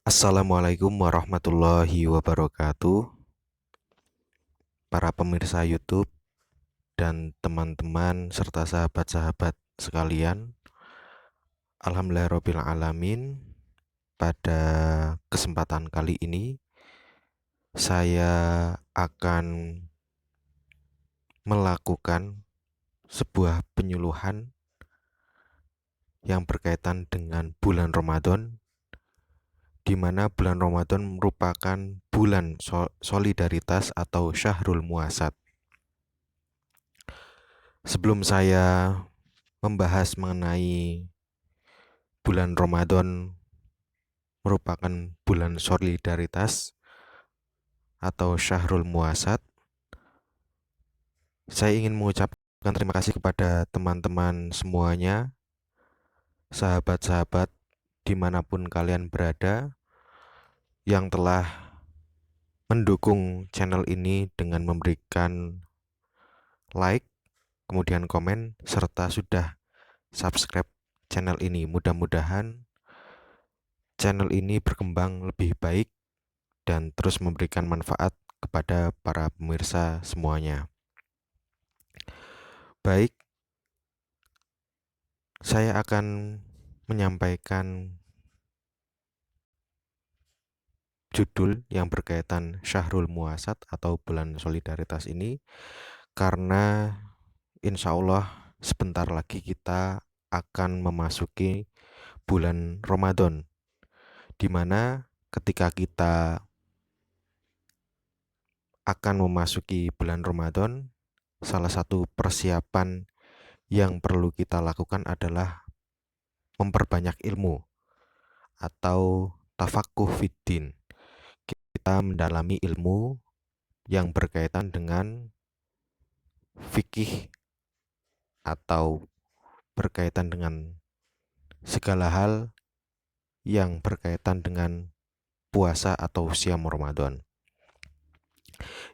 Assalamualaikum warahmatullahi wabarakatuh, para pemirsa YouTube dan teman-teman serta sahabat-sahabat sekalian. Alhamdulillahirabbil alamin. Pada kesempatan kali ini saya akan melakukan sebuah penyuluhan yang berkaitan dengan bulan Ramadan, di mana bulan Ramadan merupakan bulan solidaritas atau Syahrul Muasat. Sebelum saya membahas mengenai bulan Ramadan merupakan bulan solidaritas atau Syahrul Muasat, saya ingin mengucapkan terima kasih kepada teman-teman semuanya, sahabat-sahabat dimanapun kalian berada, yang telah mendukung channel ini dengan memberikan like, kemudian komen, serta sudah subscribe channel ini. Mudah-mudahan channel ini berkembang lebih baik dan terus memberikan manfaat kepada para pemirsa semuanya. Baik, saya akan menyampaikan judul yang berkaitan Syahrul Muasat atau bulan solidaritas ini karena insya Allah sebentar lagi kita akan memasuki bulan Ramadan, di mana ketika kita akan memasuki bulan Ramadan, salah satu persiapan yang perlu kita lakukan adalah memperbanyak ilmu atau tafakuh fiddin. Kita mendalami ilmu yang berkaitan dengan fikih atau berkaitan dengan segala hal yang berkaitan dengan puasa atau siam Ramadan.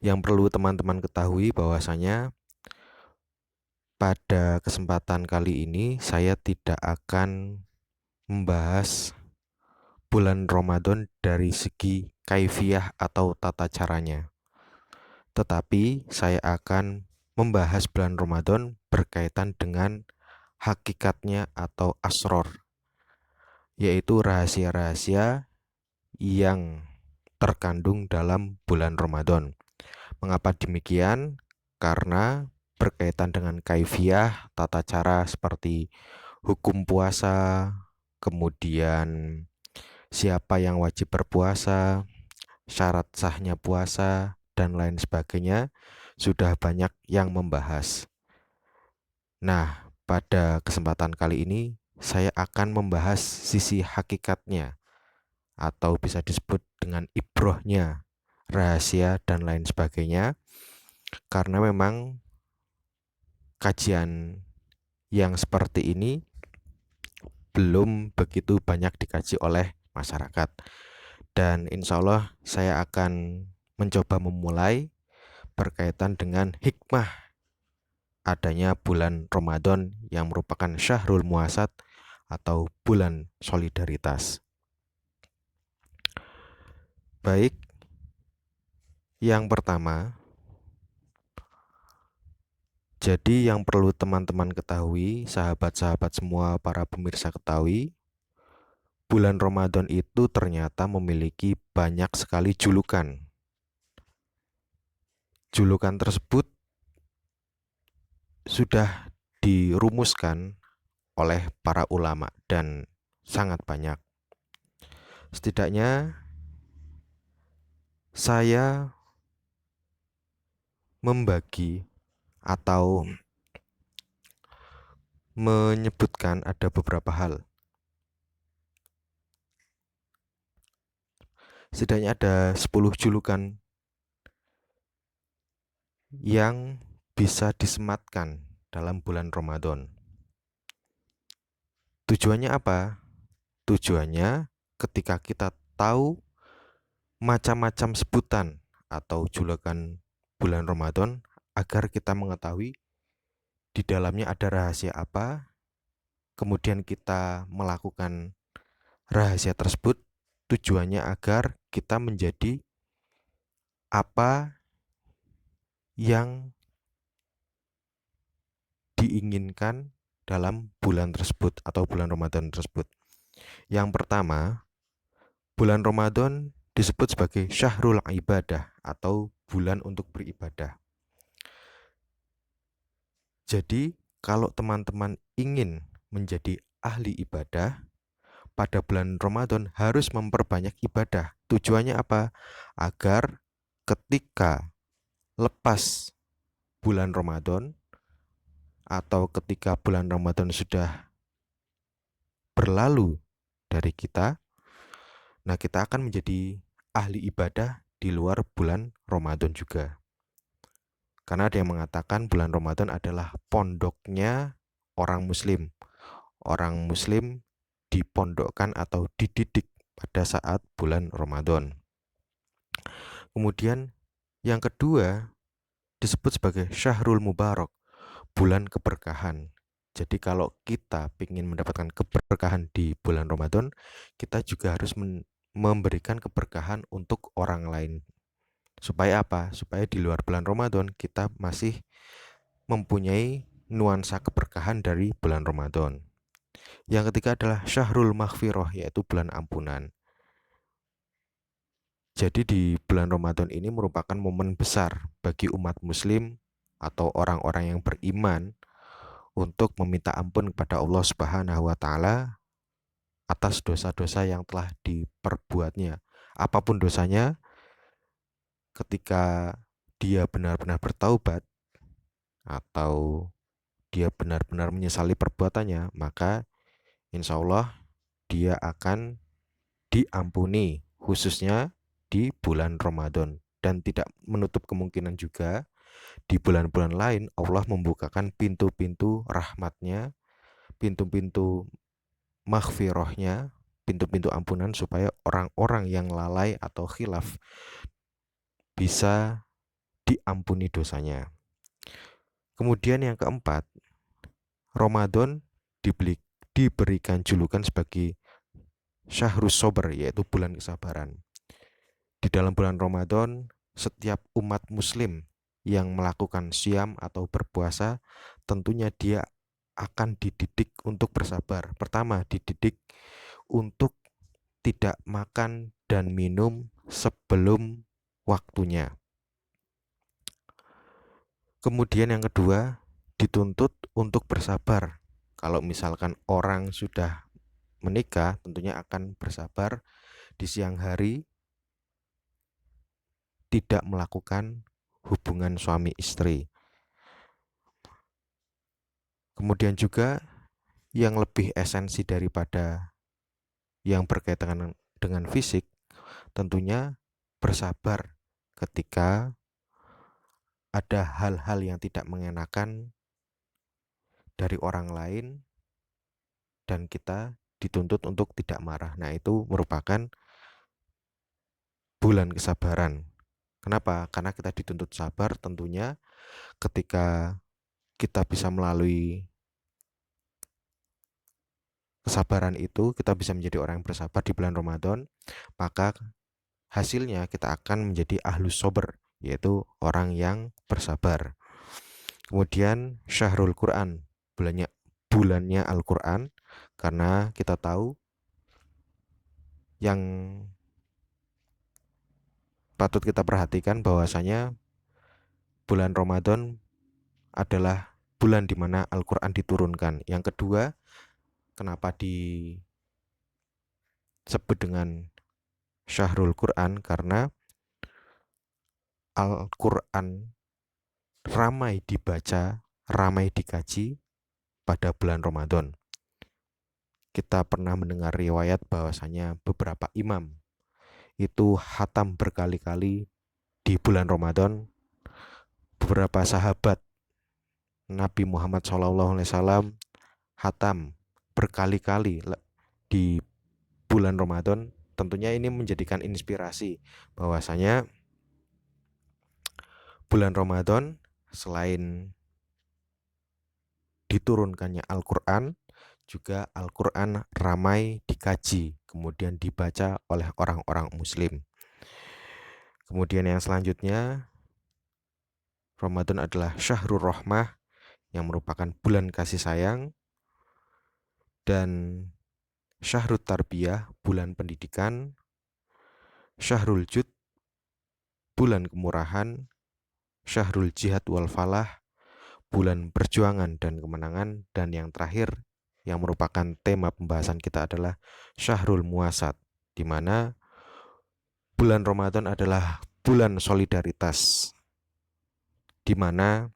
Yang perlu teman-teman ketahui bahwasanya pada kesempatan kali ini saya tidak akan membahas bulan Ramadan dari segi kaifiyah atau tata caranya. Tetapi saya akan membahas bulan Ramadan berkaitan dengan hakikatnya atau asror, yaitu rahasia-rahasia yang terkandung dalam bulan Ramadan. Mengapa demikian? Karena berkaitan dengan kaifiyah, tata cara seperti hukum puasa, kemudian siapa yang wajib berpuasa, syarat sahnya puasa, dan lain sebagainya, sudah banyak yang membahas. Nah, pada kesempatan kali ini saya akan membahas sisi hakikatnya atau bisa disebut dengan ibrohnya, rahasia, dan lain sebagainya, karena memang kajian yang seperti ini belum begitu banyak dikaji oleh masyarakat. Dan insya Allah saya akan mencoba memulai berkaitan dengan hikmah adanya bulan Ramadan yang merupakan Syahrul Muasat atau bulan solidaritas. Baik, yang pertama, jadi yang perlu teman-teman ketahui, sahabat-sahabat semua, para pemirsa ketahui, bulan Ramadan itu ternyata memiliki banyak sekali julukan. Julukan tersebut sudah dirumuskan oleh para ulama dan sangat banyak. Setidaknya saya membagi atau menyebutkan ada beberapa hal. Setidaknya ada 10 julukan yang bisa disematkan dalam bulan Ramadan. Tujuannya apa? Tujuannya ketika kita tahu macam-macam sebutan atau julukan bulan Ramadan, agar kita mengetahui di dalamnya ada rahasia apa, kemudian kita melakukan rahasia tersebut tujuannya agar kita menjadi apa yang diinginkan dalam bulan tersebut atau bulan Ramadan tersebut. Yang pertama, bulan Ramadan disebut sebagai syahrul ibadah atau bulan untuk beribadah. Jadi, kalau teman-teman ingin menjadi ahli ibadah, pada bulan Ramadan harus memperbanyak ibadah. Tujuannya apa? Agar ketika lepas bulan Ramadan atau ketika bulan Ramadan sudah berlalu dari kita, nah kita akan menjadi ahli ibadah di luar bulan Ramadan juga. Karena ada yang mengatakan bulan Ramadan adalah pondoknya orang Muslim. Orang Muslim dipondokkan atau dididik pada saat bulan Ramadan. Kemudian yang kedua disebut sebagai Syahrul Mubarak, bulan keberkahan. Jadi kalau kita ingin mendapatkan keberkahan di bulan Ramadan, kita juga harus memberikan keberkahan untuk orang lain. Supaya apa? Supaya di luar bulan Ramadan kita masih mempunyai nuansa keberkahan dari bulan Ramadan. Yang ketiga adalah Syahrul Maghfirah, yaitu bulan ampunan. Jadi di bulan Ramadan ini merupakan momen besar bagi umat muslim atau orang-orang yang beriman untuk meminta ampun kepada Allah Subhanahu wa taala atas dosa-dosa yang telah diperbuatnya. Apapun dosanya, ketika dia benar-benar bertaubat atau dia benar-benar menyesali perbuatannya, maka insya Allah dia akan diampuni, khususnya di bulan Ramadan. Dan tidak menutup kemungkinan juga di bulan-bulan lain Allah membukakan pintu-pintu rahmatnya, pintu-pintu maghfirahnya, pintu-pintu ampunan supaya orang-orang yang lalai atau khilaf bisa diampuni dosanya. Kemudian yang keempat, Ramadan diberikan julukan sebagai Syahrus Sober, yaitu bulan kesabaran. Di dalam bulan Ramadan, setiap umat muslim yang melakukan siam atau berpuasa, tentunya dia akan dididik untuk bersabar. Pertama, dididik untuk tidak makan dan minum sebelum waktunya. Kemudian yang kedua, dituntut untuk bersabar. Kalau misalkan orang sudah menikah, tentunya akan bersabar di siang hari, tidak melakukan hubungan suami istri. Kemudian juga yang lebih esensi daripada yang berkaitan dengan fisik, tentunya bersabar ketika ada hal-hal yang tidak mengenakan dari orang lain dan kita dituntut untuk tidak marah. Nah, itu merupakan bulan kesabaran. Kenapa? Karena kita dituntut sabar, tentunya ketika kita bisa melalui kesabaran itu, kita bisa menjadi orang yang bersabar di bulan Ramadan, maka hasilnya kita akan menjadi ahlus sober, yaitu orang yang bersabar. Kemudian Syahrul Quran, bulannya Al-Quran, karena kita tahu yang patut kita perhatikan bahwasanya bulan Ramadan adalah bulan di mana Al-Quran diturunkan. Yang kedua, kenapa disebut dengan Syahrul Quran? Karena Al-Quran ramai dibaca, ramai dikaji pada bulan Ramadan. Kita pernah mendengar riwayat bahwasanya beberapa imam itu khatam berkali-kali di bulan Ramadan. Beberapa sahabat Nabi Muhammad SAW khatam berkali-kali di bulan Ramadan. Tentunya ini menjadikan inspirasi bahwasanya bulan Ramadan selain diturunkannya Al-Quran, juga Al-Quran ramai dikaji, kemudian dibaca oleh orang-orang Muslim. Kemudian yang selanjutnya, Ramadan adalah Syahrul Rahmah, yang merupakan bulan kasih sayang, dan Syahrul Tarbiyah, bulan pendidikan, Syahrul Jud, bulan kemurahan, Syahrul Jihad wal Falah, bulan perjuangan dan kemenangan, dan yang terakhir yang merupakan tema pembahasan kita adalah Syahrul Muasat, di mana bulan Ramadan adalah bulan solidaritas, di mana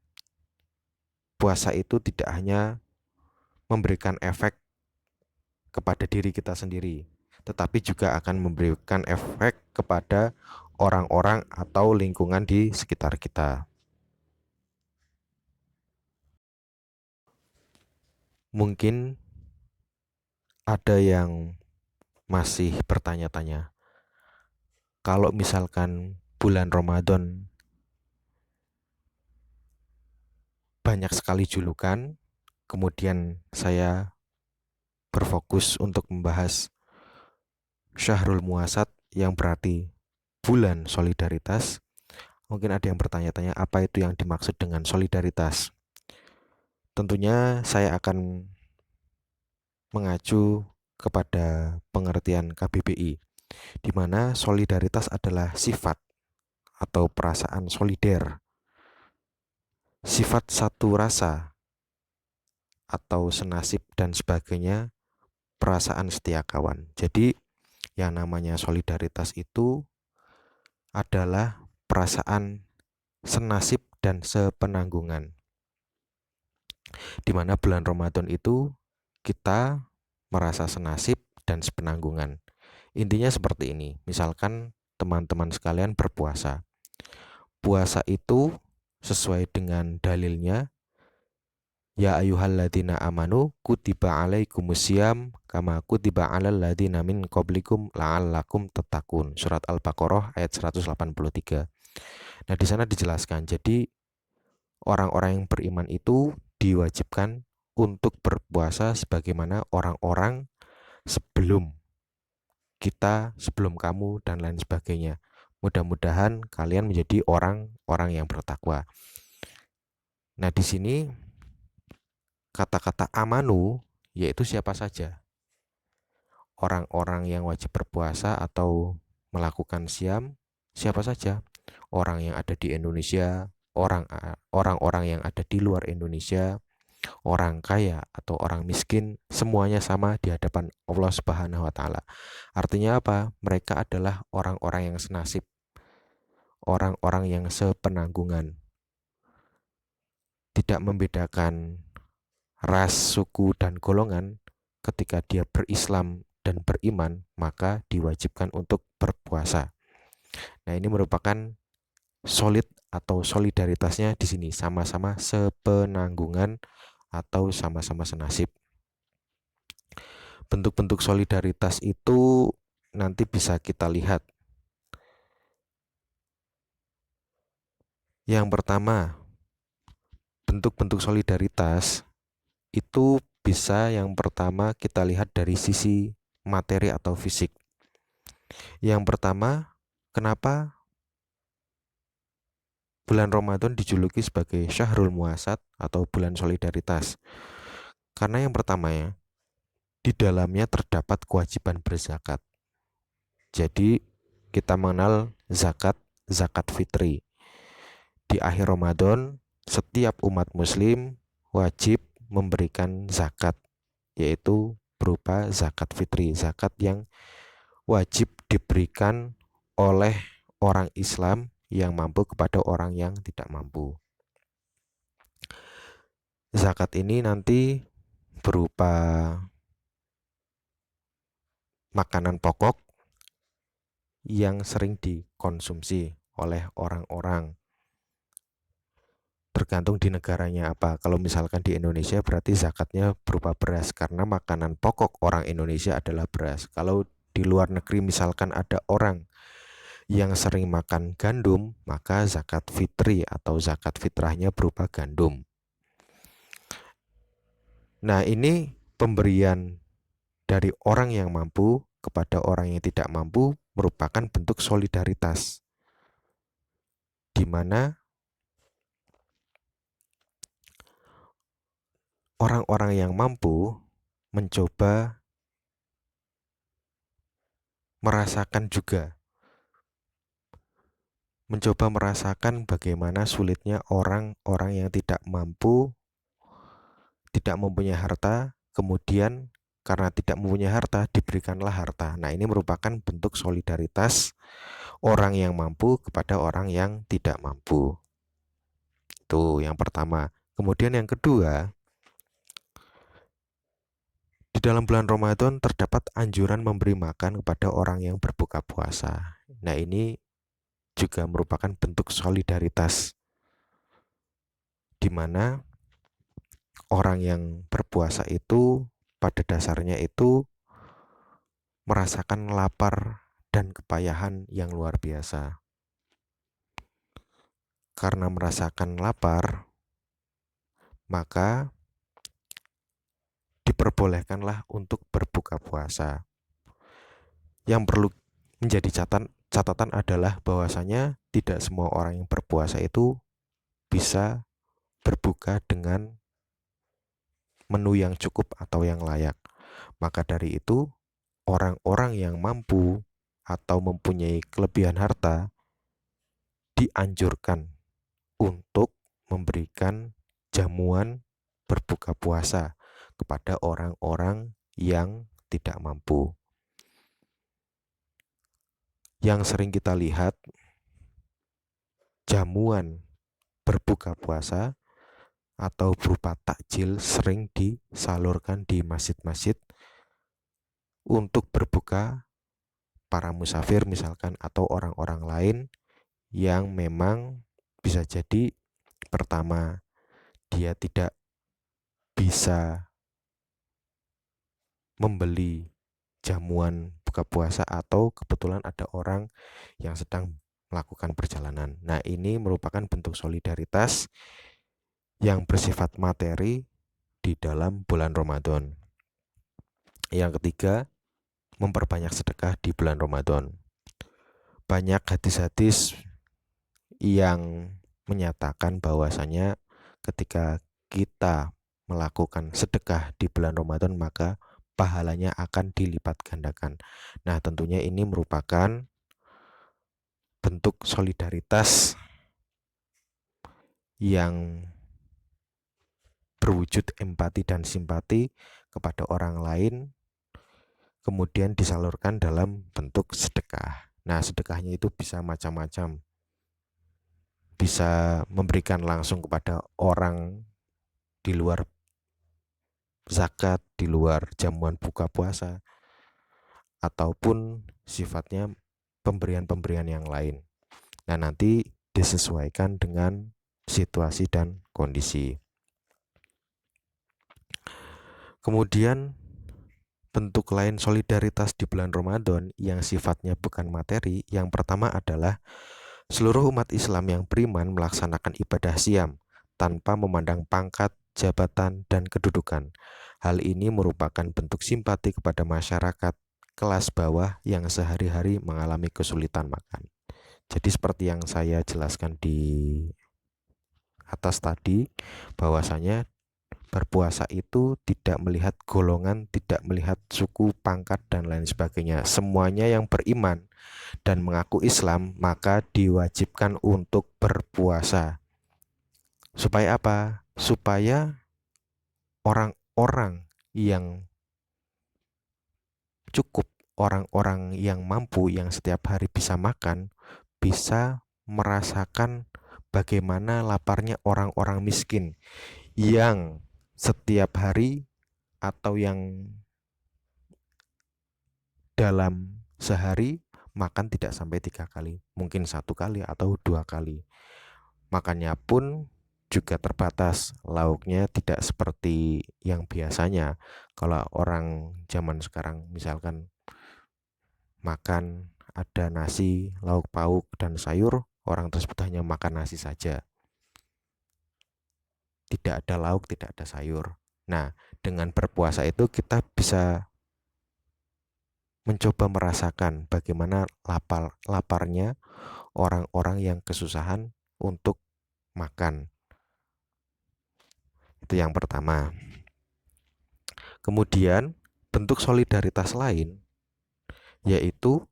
puasa itu tidak hanya memberikan efek kepada diri kita sendiri, tetapi juga akan memberikan efek kepada orang-orang atau lingkungan di sekitar kita. Mungkin ada yang masih bertanya-tanya, kalau misalkan bulan Ramadan banyak sekali julukan, kemudian saya berfokus untuk membahas Syahrul Muasat yang berarti bulan solidaritas. Mungkin ada yang bertanya-tanya apa itu yang dimaksud dengan solidaritas. Tentunya saya akan mengacu kepada pengertian KBBI, di mana solidaritas adalah sifat atau perasaan solider, sifat satu rasa atau senasib dan sebagainya, perasaan setia kawan. Jadi yang namanya solidaritas itu adalah perasaan senasib dan sepenanggungan, di mana bulan Ramadan itu kita merasa senasib dan sepenanggungan. Intinya seperti ini, misalkan teman-teman sekalian berpuasa. Puasa itu sesuai dengan dalilnya, ya ayyuhalladzina amanu kutiba alaikumusiyam kama kutiba alal ladzina min qablikum la'allakum tattaqun. Surat Al-Baqarah ayat 183. Nah, di sana dijelaskan, jadi orang-orang yang beriman itu diwajibkan untuk berpuasa sebagaimana orang-orang sebelum kita, sebelum kamu, dan lain sebagainya. Mudah-mudahan kalian menjadi orang-orang yang bertakwa. Nah, di sini kata-kata amanu yaitu siapa saja. Orang-orang yang wajib berpuasa atau melakukan siam, siapa saja. Orang yang ada di Indonesia, orang-orang yang ada di luar Indonesia, orang kaya atau orang miskin, semuanya sama di hadapan Allah Subhanahu wa taala. Artinya apa? Mereka adalah orang-orang yang senasib, orang-orang yang sepenanggungan. Tidak membedakan ras, suku, dan golongan. Ketika dia berislam dan beriman, maka diwajibkan untuk berpuasa. Nah, ini merupakan solid atau solidaritasnya di sini, sama-sama sepenanggungan atau sama-sama senasib. Bentuk-bentuk solidaritas itu nanti bisa kita lihat. Yang pertama, bentuk-bentuk solidaritas itu bisa yang pertama kita lihat dari sisi materi atau fisik. Yang pertama, kenapa bulan Ramadan dijuluki sebagai Syahrul Muasat atau bulan solidaritas? Karena yang pertama ya, di dalamnya terdapat kewajiban berzakat. Jadi kita mengenal zakat fitri. Di akhir Ramadan, setiap umat muslim wajib memberikan zakat, yaitu berupa zakat fitri, zakat yang wajib diberikan oleh orang Islam yang mampu kepada orang yang tidak mampu. Zakat ini nanti berupa makanan pokok yang sering dikonsumsi oleh orang-orang. Tergantung di negaranya apa. Kalau misalkan di Indonesia berarti zakatnya berupa beras, karena makanan pokok orang Indonesia adalah beras. Kalau di luar negeri misalkan ada orang yang sering makan gandum, maka zakat fitri atau zakat fitrahnya berupa gandum. Nah, ini pemberian dari orang yang mampu kepada orang yang tidak mampu merupakan bentuk solidaritas, di mana orang-orang yang mampu mencoba merasakan bagaimana sulitnya orang-orang yang tidak mampu, tidak mempunyai harta, kemudian karena tidak mempunyai harta diberikanlah harta. Nah, ini merupakan bentuk solidaritas orang yang mampu kepada orang yang tidak mampu. Itu yang pertama. Kemudian yang kedua, di dalam bulan Ramadan terdapat anjuran memberi makan kepada orang yang berbuka puasa. Nah, ini juga merupakan bentuk solidaritas, di mana orang yang berpuasa itu pada dasarnya itu merasakan lapar dan kepayahan yang luar biasa. Karena merasakan lapar, maka diperbolehkanlah untuk berbuka puasa. Yang perlu menjadi catatan adalah bahwasanya tidak semua orang yang berpuasa itu bisa berbuka dengan menu yang cukup atau yang layak. Maka dari itu, orang-orang yang mampu atau mempunyai kelebihan harta dianjurkan untuk memberikan jamuan berbuka puasa kepada orang-orang yang tidak mampu. Yang sering kita lihat, jamuan berbuka puasa atau berupa takjil sering disalurkan di masjid-masjid untuk berbuka para musafir misalkan, atau orang-orang lain yang memang bisa jadi pertama dia tidak bisa membeli jamuan buka puasa, atau kebetulan ada orang yang sedang melakukan perjalanan. Nah, ini merupakan bentuk solidaritas yang bersifat materi di dalam bulan Ramadan. Yang ketiga, memperbanyak sedekah di bulan Ramadan. Banyak hadis-hadis yang menyatakan bahwasanya ketika kita melakukan sedekah di bulan Ramadan, maka pahalanya akan dilipat gandakan. Nah, tentunya ini merupakan bentuk solidaritas yang berwujud empati dan simpati kepada orang lain, kemudian disalurkan dalam bentuk sedekah. Nah, sedekahnya itu bisa macam-macam. Bisa memberikan langsung kepada orang di luar zakat, di luar jamuan buka puasa, ataupun sifatnya pemberian-pemberian yang lain. Nah, nanti disesuaikan dengan situasi dan kondisi. Kemudian bentuk lain solidaritas di bulan Ramadan yang sifatnya bukan materi, yang pertama adalah seluruh umat Islam yang beriman melaksanakan ibadah siam tanpa memandang pangkat, jabatan, dan kedudukan. Hal ini merupakan bentuk simpati kepada masyarakat kelas bawah yang sehari-hari mengalami kesulitan makan. Jadi seperti yang saya jelaskan di atas tadi, bahwasanya berpuasa itu tidak melihat golongan, tidak melihat suku, pangkat, dan lain sebagainya. Semuanya yang beriman dan mengaku Islam maka diwajibkan untuk berpuasa. Supaya apa? Supaya orang-orang yang cukup, orang-orang yang mampu, yang setiap hari bisa makan, bisa merasakan bagaimana laparnya orang-orang miskin yang setiap hari atau yang dalam sehari makan tidak sampai 3 kali, mungkin 1 kali atau 2 kali. Makannya pun juga terbatas, lauknya tidak seperti yang biasanya. Kalau orang zaman sekarang misalkan makan ada nasi, lauk pauk, dan sayur, orang tersebut hanya makan nasi saja. Tidak ada lauk, tidak ada sayur. Nah, dengan berpuasa itu kita bisa mencoba merasakan bagaimana laparnya orang-orang yang kesusahan untuk makan. Itu yang pertama. Kemudian, bentuk solidaritas lain yaitu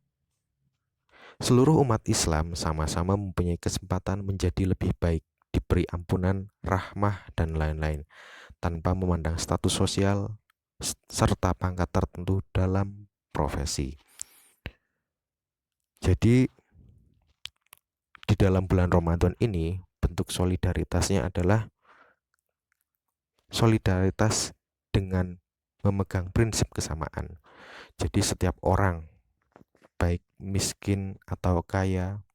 seluruh umat Islam sama-sama mempunyai kesempatan menjadi lebih baik, diberi ampunan, rahmah, dan lain-lain, tanpa memandang status sosial serta pangkat tertentu dalam profesi. Jadi, di dalam bulan Ramadan ini, bentuk solidaritasnya adalah solidaritas dengan memegang prinsip kesamaan. Jadi setiap orang, baik miskin atau kaya,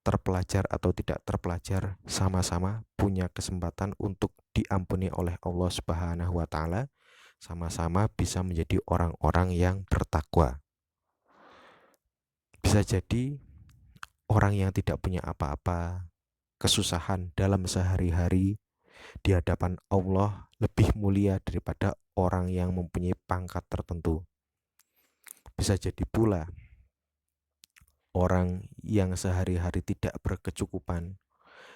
terpelajar atau tidak terpelajar, sama-sama punya kesempatan untuk diampuni oleh Allah Subhanahu wa taala, sama-sama bisa menjadi orang-orang yang bertakwa. Bisa jadi orang yang tidak punya apa-apa, kesusahan dalam sehari-hari di hadapan Allah lebih mulia daripada orang yang mempunyai pangkat tertentu. Bisa jadi pula orang yang sehari-hari tidak berkecukupan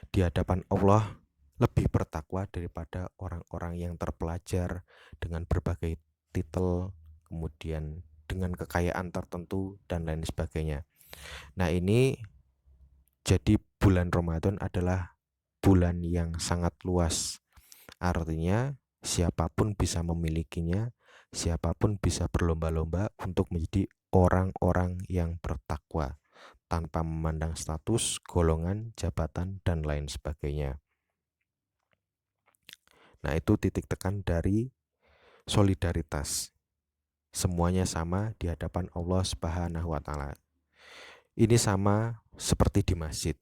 di hadapan Allah lebih bertakwa daripada orang-orang yang terpelajar dengan berbagai titel, kemudian dengan kekayaan tertentu dan lain sebagainya. Nah, ini jadi bulan Ramadan adalah bulan yang sangat luas. Artinya siapapun bisa memilikinya, siapapun bisa berlomba-lomba untuk menjadi orang-orang yang bertakwa tanpa memandang status, golongan, jabatan, dan lain sebagainya. Nah, itu titik tekan dari solidaritas. Semuanya sama di hadapan Allah Subhanahu wa taala. Ini sama seperti di masjid.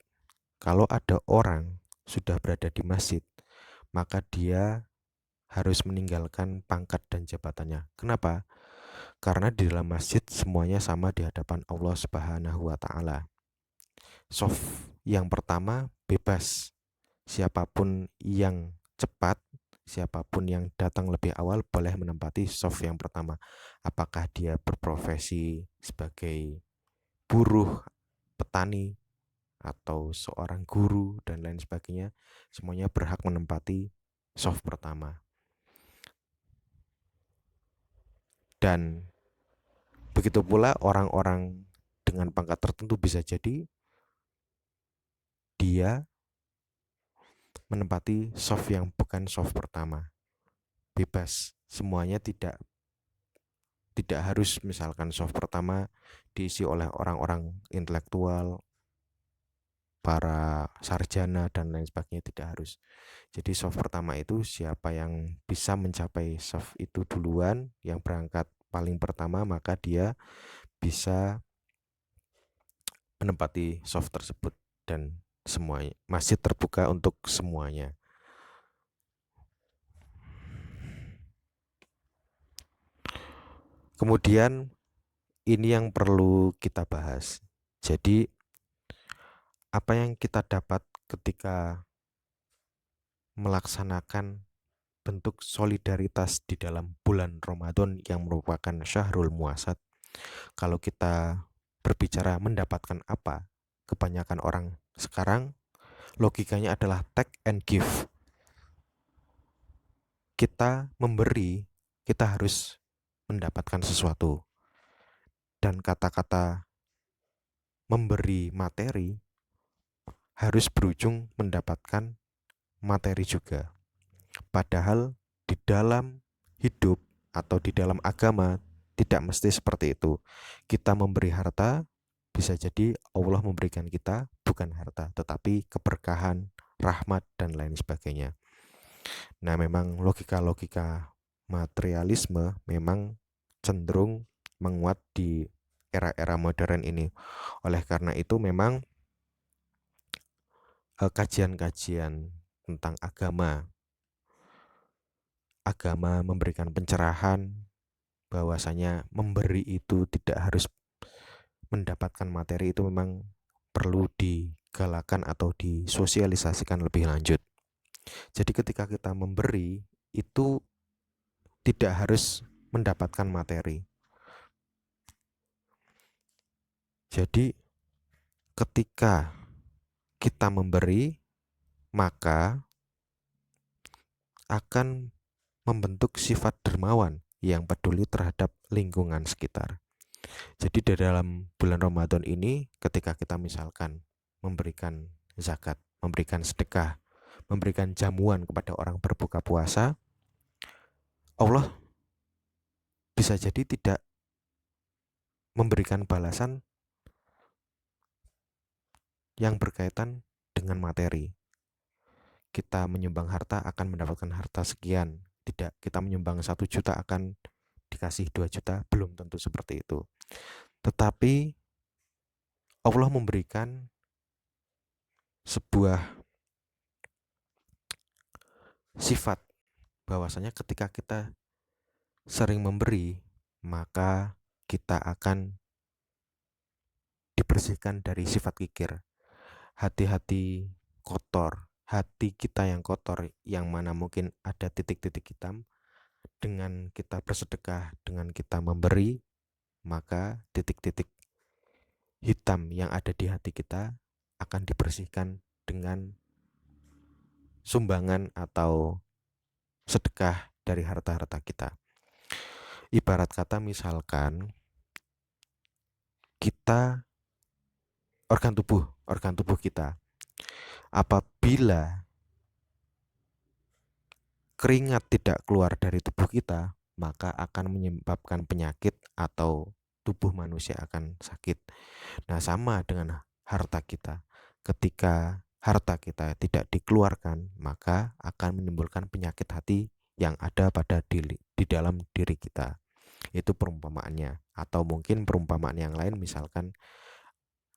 Kalau ada orang sudah berada di masjid, maka dia harus meninggalkan pangkat dan jabatannya. Kenapa? Karena di dalam masjid semuanya sama di hadapan Allah Subhanahu wa taala. Sof yang pertama bebas. Siapapun yang cepat, siapapun yang datang lebih awal boleh menempati sof yang pertama. Apakah dia berprofesi sebagai buruh, petani, atau seorang guru dan lain sebagainya, semuanya berhak menempati sof pertama. Dan begitu pula orang-orang dengan pangkat tertentu bisa jadi dia menempati soft yang bukan soft pertama. Bebas, semuanya tidak harus misalkan soft pertama diisi oleh orang-orang intelektual, para sarjana dan lain sebagainya, tidak harus. Jadi soft pertama itu siapa yang bisa mencapai soft itu duluan, yang berangkat paling pertama, maka dia bisa menempati soft tersebut dan semuanya masih terbuka untuk semuanya. Kemudian ini yang perlu kita bahas. Jadi apa yang kita dapat ketika melaksanakan bentuk solidaritas di dalam bulan Ramadan yang merupakan Syahrul Muasat. Kalau kita berbicara mendapatkan apa, kebanyakan orang sekarang logikanya adalah take and give. Kita memberi, kita harus mendapatkan sesuatu. Dan kata-kata memberi materi harus berujung mendapatkan materi juga. Padahal di dalam hidup atau di dalam agama tidak mesti seperti itu. Kita memberi harta, bisa jadi Allah memberikan kita bukan harta, tetapi keberkahan, rahmat, dan lain sebagainya. Nah, memang logika-logika materialisme memang cenderung menguat di era-era modern ini. Oleh karena itu memang kajian-kajian tentang agama memberikan pencerahan bahwasanya memberi itu tidak harus mendapatkan materi, itu memang perlu digalakan atau disosialisasikan lebih lanjut. Jadi ketika kita memberi itu tidak harus mendapatkan materi. Jadi ketika kita memberi, maka akan membentuk sifat dermawan yang peduli terhadap lingkungan sekitar. Jadi di dalam bulan Ramadan ini, ketika kita misalkan memberikan zakat, memberikan sedekah, memberikan jamuan kepada orang berbuka puasa, Allah bisa jadi tidak memberikan balasan yang berkaitan dengan materi. Kita menyumbang harta akan mendapatkan harta sekian. Tidak, kita menyumbang 1 juta akan dikasih 2 juta, belum tentu seperti itu. Tetapi Allah memberikan sebuah sifat bahwasanya ketika kita sering memberi, maka kita akan dibersihkan dari sifat kikir. Hati-hati kotor, hati kita yang kotor, yang mana mungkin ada titik-titik hitam, dengan kita bersedekah, dengan kita memberi, maka titik-titik hitam yang ada di hati kita akan dibersihkan dengan sumbangan atau sedekah dari harta-harta kita. Ibarat kata misalkan kita organ tubuh kita, apabila keringat tidak keluar dari tubuh kita, maka akan menyebabkan penyakit atau tubuh manusia akan sakit. Nah, sama dengan harta kita. Ketika harta kita tidak dikeluarkan, maka akan menimbulkan penyakit hati yang ada pada di dalam diri kita. Itu perumpamaannya. Atau mungkin perumpamaan yang lain, misalkan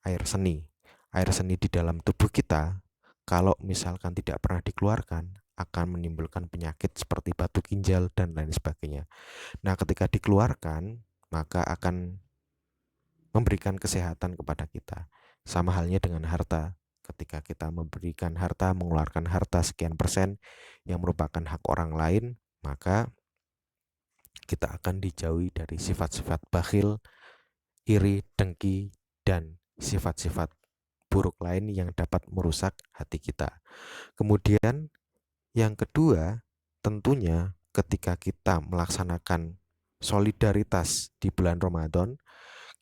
air seni. Air seni di dalam tubuh kita, kalau misalkan tidak pernah dikeluarkan, akan menimbulkan penyakit seperti batu ginjal dan lain sebagainya. Nah, ketika dikeluarkan, maka akan memberikan kesehatan kepada kita. Sama halnya dengan harta. Ketika kita memberikan harta, mengeluarkan harta sekian persen yang merupakan hak orang lain, maka kita akan dijauhi dari sifat-sifat bakhil, iri, dengki, dan sifat-sifat buruk lain yang dapat merusak hati kita. Kemudian yang kedua, tentunya ketika kita melaksanakan solidaritas di bulan Ramadan,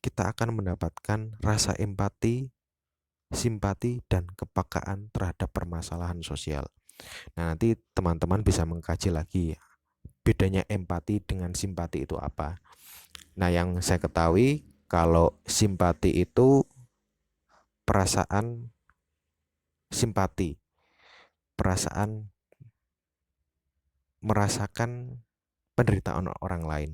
kita akan mendapatkan rasa empati, simpati, dan kepekaan terhadap permasalahan sosial. Nah, nanti teman-teman bisa mengkaji lagi bedanya empati dengan simpati itu apa. Nah, yang saya ketahui kalau simpati itu perasaan simpati, perasaan merasakan penderitaan orang lain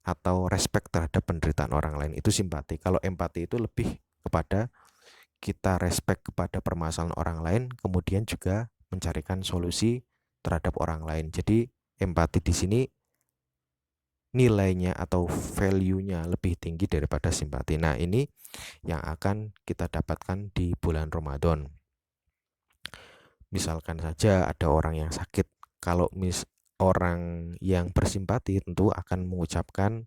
atau respect terhadap penderitaan orang lain, itu simpati. Kalau empati itu lebih kepada kita respect kepada permasalahan orang lain, kemudian juga mencarikan solusi terhadap orang lain. Jadi empati di sini nilainya atau value-nya lebih tinggi daripada simpati. Nah, ini yang akan kita dapatkan di bulan Ramadan. Misalkan saja ada orang yang sakit, kalau orang yang bersimpati tentu akan mengucapkan,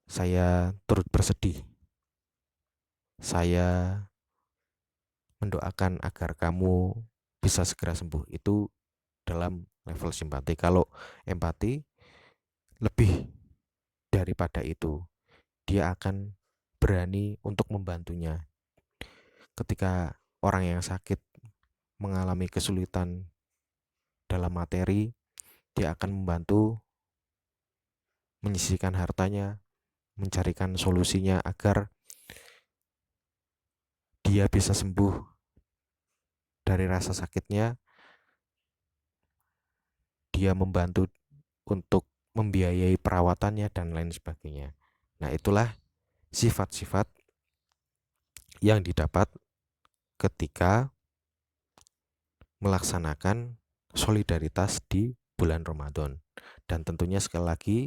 saya turut bersedih, saya mendoakan agar kamu bisa segera sembuh. Itu dalam level simpati. Kalau empati lebih daripada itu, dia akan berani untuk membantunya. Ketika orang yang sakit mengalami kesulitan dalam materi, dia akan membantu menyisihkan hartanya, mencarikan solusinya agar dia bisa sembuh dari rasa sakitnya. Dia membantu untuk membiayai perawatannya dan lain sebagainya. Nah, itulah sifat-sifat yang didapat ketika melaksanakan solidaritas di bulan Ramadan. Dan tentunya sekali lagi,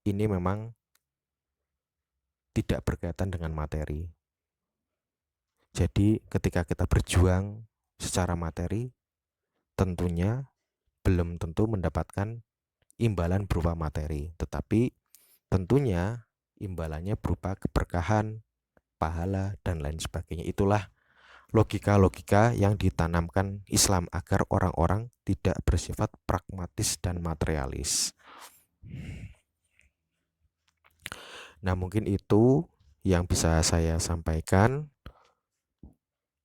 ini memang tidak berkaitan dengan materi. Jadi ketika kita berjuang secara materi, tentunya belum tentu mendapatkan imbalan berupa materi, tetapi tentunya imbalannya berupa keberkahan, pahala, dan lain sebagainya. Itulah logika-logika yang ditanamkan Islam agar orang-orang tidak bersifat pragmatis dan materialis. Nah, mungkin itu yang bisa saya sampaikan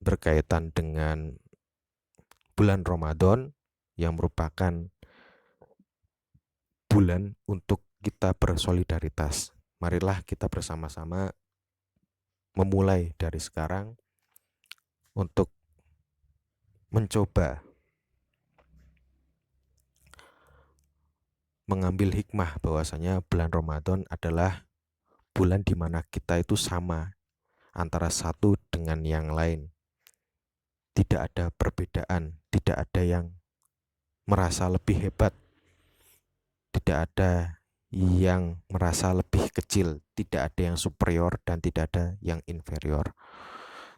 berkaitan dengan bulan Ramadan yang merupakan bulan untuk kita bersolidaritas. Marilah kita bersama-sama memulai dari sekarang untuk mencoba mengambil hikmah bahwasanya bulan Ramadan adalah bulan di mana kita itu sama antara satu dengan yang lain. Tidak ada perbedaan, tidak ada yang merasa lebih hebat, tidak ada yang merasa lebih kecil, tidak ada yang superior dan tidak ada yang inferior.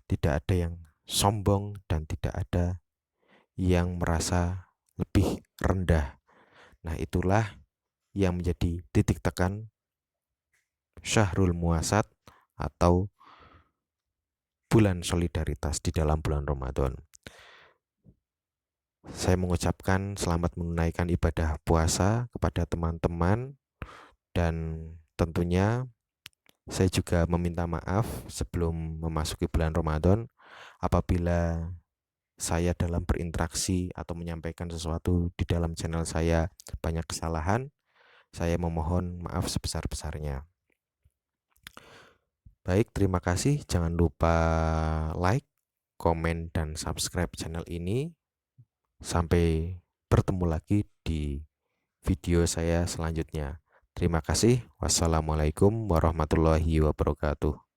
Tidak ada yang sombong dan tidak ada yang merasa lebih rendah. Nah, itulah yang menjadi titik tekan Syahrul Muasat atau bulan solidaritas di dalam bulan Ramadan. Saya mengucapkan selamat menunaikan ibadah puasa kepada teman-teman, dan tentunya saya juga meminta maaf sebelum memasuki bulan Ramadan apabila saya dalam berinteraksi atau menyampaikan sesuatu di dalam channel saya banyak kesalahan. Saya memohon maaf sebesar-besarnya. Baik, terima kasih. Jangan lupa like, komen, dan subscribe channel ini. Sampai bertemu lagi di video saya selanjutnya. Terima kasih. Wassalamualaikum warahmatullahi wabarakatuh.